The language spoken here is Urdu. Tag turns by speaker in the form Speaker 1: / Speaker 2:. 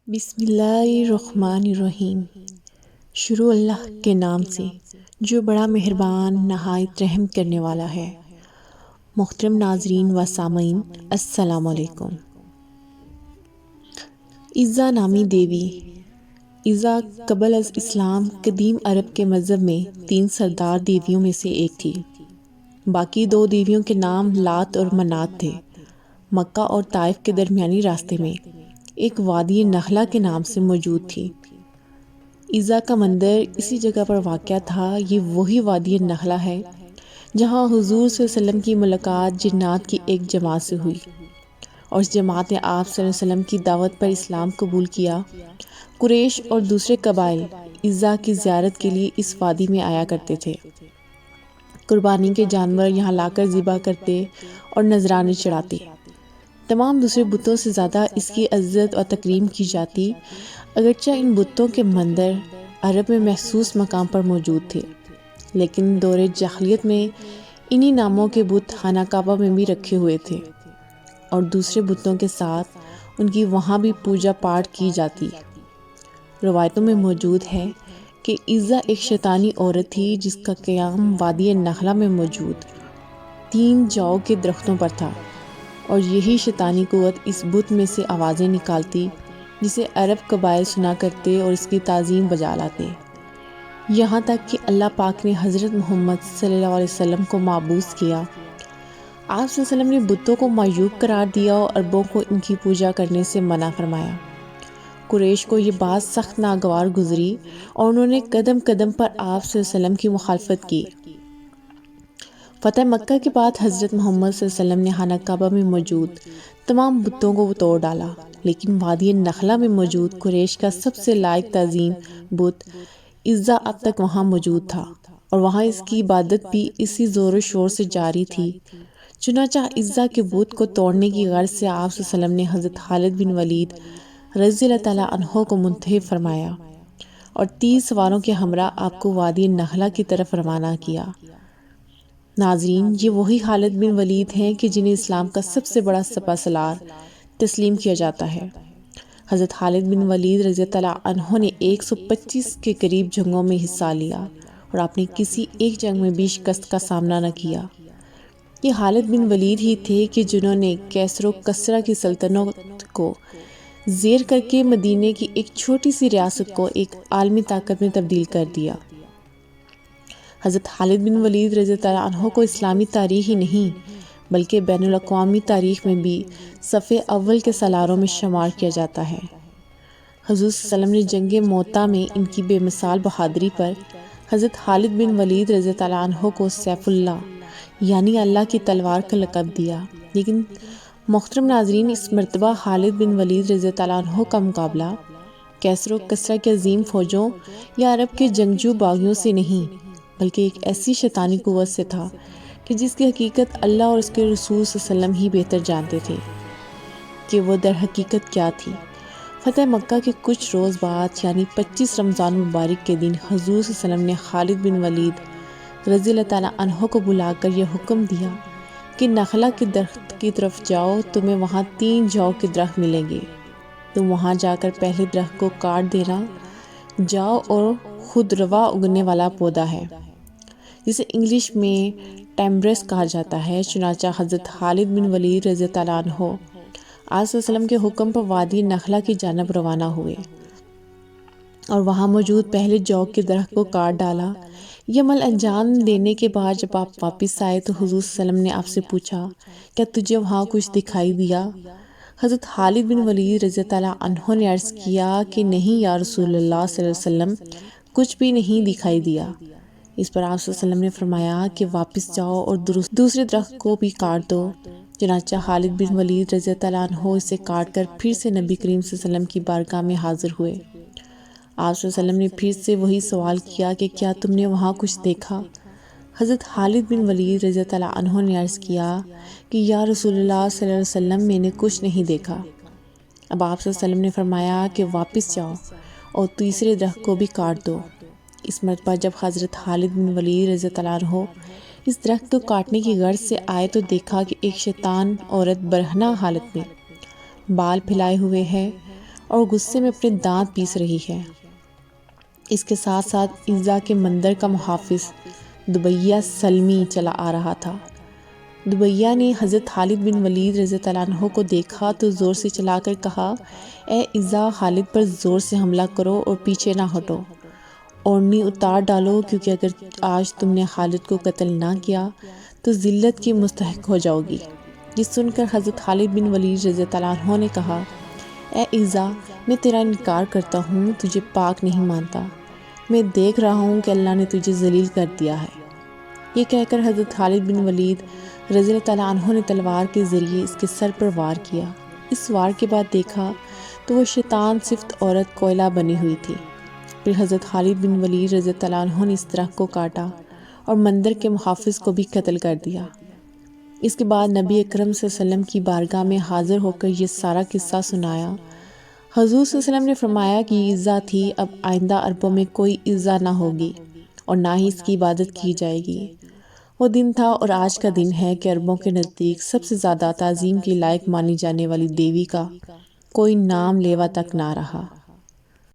Speaker 1: بسم اللہ الرحمن الرحیم۔ شروع اللہ کے نام سے جو بڑا مہربان نہایت رحم کرنے والا ہے۔ محترم ناظرین و سامعین، السلام علیکم۔ عزا نامی دیوی۔ عزا قبل از اسلام قدیم عرب کے مذہب میں 3 سردار دیویوں میں سے ایک تھی۔ باقی 2 دیویوں کے نام لات اور منات تھے۔ مکہ اور طائف کے درمیانی راستے میں ایک وادی نخلا کے نام سے موجود تھی۔ عزا کا مندر اسی جگہ پر واقع تھا۔ یہ وہی وادی نخلا ہے جہاں حضور صلی اللہ علیہ وسلم کی ملاقات جنات کی ایک جماعت سے ہوئی، اور اس جماعت نے آپ صلی اللہ علیہ وسلم کی دعوت پر اسلام قبول کیا۔ قریش اور دوسرے قبائل عزا کی زیارت کے لیے اس وادی میں آیا کرتے تھے۔ قربانی کے جانور یہاں لا کر ذبح کرتے اور نذرانے چڑھاتے۔ تمام دوسرے بتوں سے زیادہ اس کی عزت اور تکریم کی جاتی، اگرچہ ان بتوں کے مندر عرب میں مخصوص مقام پر موجود تھے، لیکن دور جاہلیت میں انہی ناموں کے بت خانہ کعبہ میں بھی رکھے ہوئے تھے، اور دوسرے بتوں کے ساتھ ان کی وہاں بھی پوجا پاٹ کی جاتی۔ روایتوں میں موجود ہے کہ عزا ایک شیطانی عورت تھی جس کا قیام وادی نخلا میں موجود 3 جو کے درختوں پر تھا، اور یہی شیطانی قوت اس بت میں سے آوازیں نکالتی جسے عرب قبائل سنا کرتے اور اس کی تعظیم بجا لاتے، یہاں تک کہ اللہ پاک نے حضرت محمد صلی اللہ علیہ وسلم کو مابعوث کیا۔ آپ صلی اللہ علیہ وسلم نے بتوں کو معیوب قرار دیا اور عربوں کو ان کی پوجا کرنے سے منع فرمایا۔ قریش کو یہ بات سخت ناگوار گزری اور انہوں نے قدم قدم پر آپ صلی اللہ علیہ وسلم کی مخالفت کی۔ فتح مکہ کے بعد حضرت محمد صلی اللہ علیہ وسلم نے خانہ کعبہ میں موجود تمام بتوں کو توڑ ڈالا، لیکن وادی نخلا میں موجود قریش کا سب سے لائق تعظیم بت عزا اب تک وہاں موجود تھا، اور وہاں اس کی عبادت بھی اسی زور و شور سے جاری تھی۔ چنانچہ عزا کے بت کو توڑنے کی غرض سے آپ صلی اللہ علیہ وسلم نے حضرت خالد بن ولید رضی اللہ تعالیٰ عنہ کو منتخب فرمایا اور 30 سواروں کے ہمراہ آپ کو وادی نخلا کی طرف روانہ کیا۔ ناظرین، یہ وہی خالد بن ولید ہیں کہ جنہیں اسلام کا سب سے بڑا سپہ سالار تسلیم کیا جاتا ہے۔ حضرت خالد بن ولید رضی اللہ عنہ نے 125 کے قریب جنگوں میں حصہ لیا، اور آپ نے کسی ایک جنگ میں بھی شکست کا سامنا نہ کیا۔ یہ خالد بن ولید ہی تھے کہ جنہوں نے کیسر و کسرا کی سلطنت کو زیر کر کے مدینے کی ایک چھوٹی سی ریاست کو ایک عالمی طاقت میں تبدیل کر دیا۔ حضرت خالد بن ولید رضی اللہ عنہ کو اسلامی تاریخ ہی نہیں بلکہ بین الاقوامی تاریخ میں بھی صف اول کے سالاروں میں شمار کیا جاتا ہے۔ حضور صلی اللہ علیہ وسلم نے جنگ موطا میں ان کی بے مثال بہادری پر حضرت خالد بن ولید رضی اللہ عنہ کو سیف اللہ یعنی اللہ کی تلوار کا لقب دیا۔ لیکن محترم ناظرین، اس مرتبہ خالد بن ولید رضی اللہ عنہ کا مقابلہ کیسر و کسرا کے عظیم فوجوں یا عرب کے جنگجو باغیوں سے نہیں بلکہ ایک ایسی شیطانی قوت سے تھا کہ جس کی حقیقت اللہ اور اس کے رسول صلی اللہ علیہ وسلم ہی بہتر جانتے تھے کہ وہ در حقیقت کیا تھی۔ فتح مکہ کے کچھ روز بعد یعنی 25 رمضان مبارک کے دن حضور صلی اللہ علیہ وسلم نے خالد بن ولید رضی اللہ تعالیٰ عنہ کو بلا کر یہ حکم دیا کہ نخلا کے درخت کی طرف جاؤ، تمہیں وہاں 3 جو کے درخت ملیں گے، تم وہاں جا کر پہلے درخت کو کاٹ دینا۔ جاؤ اور خود روا اگنے والا پودا ہے جسے انگلش میں ٹیمبرس کہا جاتا ہے۔ چنانچہ حضرت خالد بن ولید رضی اللہ عنہ آپ صلی اللہ علیہ وسلم کے حکم پر وادی نخلا کی جانب روانہ ہوئے اور وہاں موجود پہلے جو کے درخت کو کاٹ ڈالا۔ یہ عمل انجام دینے کے بعد جب آپ واپس آئے تو حضور صلی اللہ علیہ وسلم نے آپ سے پوچھا، کیا تجھے وہاں کچھ دکھائی دیا؟ حضرت خالد بن ولید رضی اللہ عنہ نے عرض کیا کہ نہیں یا رسول اللہ صلی اللہ علیہ وسلم، کچھ بھی نہیں دکھائی دیا۔ اس پر آپ صلی اللہ علیہ وسلم نے فرمایا کہ واپس جاؤ اور دوسرے درخت کو بھی کاٹ دو۔ چنانچہ خالد بن ولید رضی اللہ عنہ اسے کاٹ کر پھر سے نبی کریم صلی اللہ علیہ وسلم کی بارگاہ میں حاضر ہوئے۔ آپ صلی اللہ علیہ وسلم نے پھر سے وہی سوال کیا کہ کیا تم نے وہاں کچھ دیکھا؟ حضرت خالد بن ولید رضی اللہ عنہ نے عرض کیا کہ یا رسول اللہ صلی اللہ علیہ وسلم، میں نے کچھ نہیں دیکھا۔ اب آپ صلی اللہ علیہ وسلم نے فرمایا کہ واپس جاؤ اور تیسرے درخت کو بھی کاٹ دو۔ اس مرتبہ جب حضرت خالد بن ولید رضی اللہ عنہ اس درخت کو کاٹنے کی غرض سے آئے تو دیکھا کہ ایک شیطان عورت برہنہ حالت میں بال پھیلائے ہوئے ہے اور غصے میں اپنے دانت پیس رہی ہے۔ اس کے ساتھ ساتھ عزا کے مندر کا محافظ دبیہ سلمی چلا آ رہا تھا۔ دبیہ نے حضرت خالد بن ولید رضی اللہ عنہ کو دیکھا تو زور سے چلا کر کہا، اے عزا، خالد پر زور سے حملہ کرو اور پیچھے نہ ہٹو، اوڑھنی اتار ڈالو، کیونکہ اگر آج تم نے خالد کو قتل نہ کیا تو ذلت کی مستحق ہو جاؤ گی۔ یہ سن کر حضرت خالد بن ولید رضی اللہ عنہ نے کہا، اے عزا، میں تیرا انکار کرتا ہوں، تجھے پاک نہیں مانتا، میں دیکھ رہا ہوں کہ اللہ نے تجھے ذلیل کر دیا ہے۔ یہ کہہ کر حضرت خالد بن ولید رضی اللہ عنہ نے تلوار کے ذریعے اس کے سر پر وار کیا۔ اس وار کے بعد دیکھا تو وہ شیطان صفت عورت کوئلہ بنی ہوئی تھی۔ پھر حضرت خالد بن ولید رضی اللہ عنہ نے اس طرح کو کاٹا اور مندر کے محافظ کو بھی قتل کر دیا۔ اس کے بعد نبی اکرم صلی اللہ علیہ وسلم کی بارگاہ میں حاضر ہو کر یہ سارا قصہ سنایا۔ حضور صلی اللہ علیہ وسلم نے فرمایا کہ یہ عزا تھی، اب آئندہ عربوں میں کوئی عزا نہ ہوگی اور نہ ہی اس کی عبادت کی جائے گی۔ وہ دن تھا اور آج کا دن ہے کہ عربوں کے نزدیک سب سے زیادہ تعظیم کے لائق مانی جانے والی دیوی کا کوئی نام لیوا تک نہ رہا۔